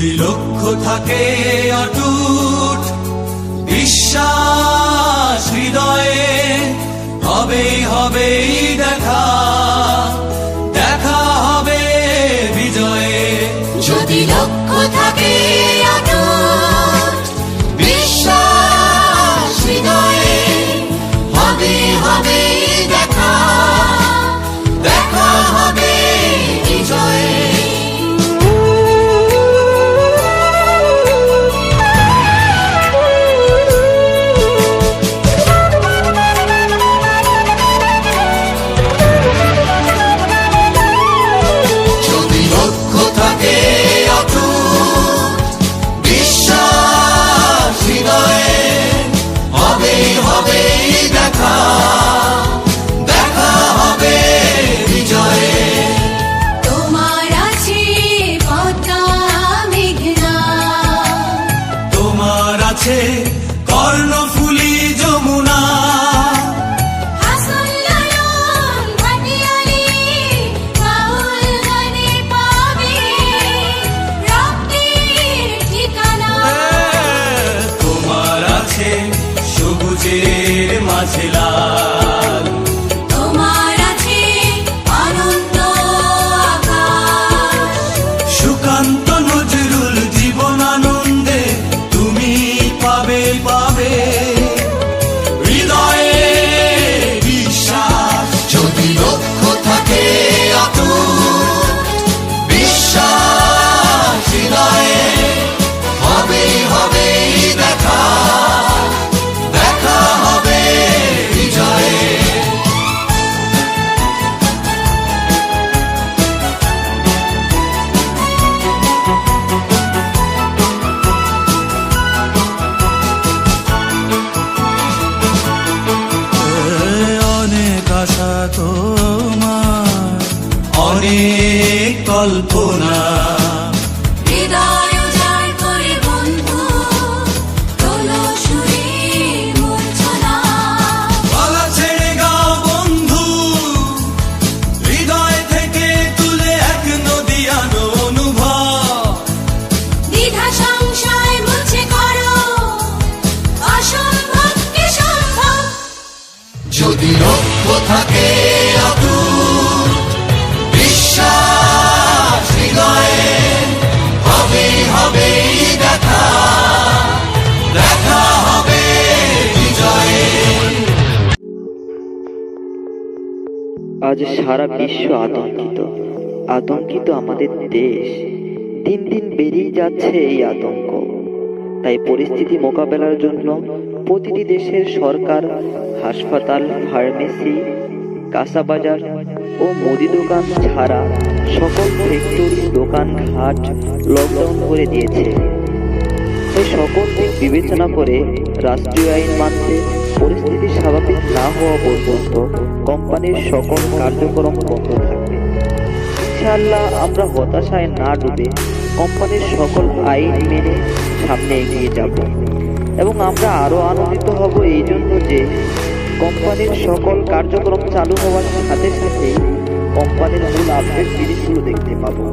যদি লক্ষ্য থাকে অটুট বিশ্বাস হৃদয়ে, হবেই হবেই দেখা, দেখা হবে বিজয়ে। যদি লক্ষ্য থাকে অটুট বিশ্বাস হৃদয়ে, হবে হবে দেখা, দেখা হবে বিজয়ে। কর্ণফুলী যমুনা, তোমার আছে সবুজের মাঝে লাল, তোমার আছে আনন্দ আকাশ। সুকান্ত নজরুল জীবনানন্দে তুমি পাবে পাবে হৃদয়ে বিশ্বাস। যদি লক্ষ্য থাকে অটুট বিশ্বাস হৃদয়ে, হবে হবে দেখা, দেখা হবে বিজয়ে। অনেক আশা তোমার, অনেক কল্পনা, হৃদয় উজাড় করে বন্ধু তোলো সুরে মূর্ছনা। গলা ছেড়ে গাও বন্ধু, হৃদয় থেকে তুলে এক নদীয়ানো অনুভব। দ্বিধা সংশয় মুছে করো, অসম্ভবকে সম্ভব। যদি লক্ষ্য থাকে অটুট বিশ্বাস হৃদয়ে, হবে হবে দেখা, দেখা হবে বিজয়ে। আজ সারা বিশ্ব আতঙ্কিত, আতঙ্কিত আমাদের দেশ। দিন দিন বেড়েই যাচ্ছে এই আতঙ্ক। তাই পরিস্থিতি মোকাবেলার জন্য প্রতিটি দেশের সরকার হাসপাতাল, ফার্মেসি, কাঁচাবাজার ও মুদি দোকান ছাড়া সকল ফ্যাক্টরি, দোকান ঘাট লকডাউন করে দিয়েছে। তাই সকল দিক বিবেচনা করে রাষ্ট্রীয় আইন মানতে পরিস্থিতি স্বাভাবিক না হওয়া পর্যন্ত কোম্পানির সকল কার্যক্রম বন্ধ থাকবে। ইনশাআল্লাহ আমরা হতাশায় না ডুবে কোম্পানির সকল আইন মেনে সামনে এগিয়ে যাব এবং আমরা আরো আনন্দিত হব এই জন্য যে কোম্পানির সকল কার্যক্রম চালু হওয়ার সাথে সাথে কোম্পানির মূল আপডেট জিনিসগুলো দেখতে পাবো।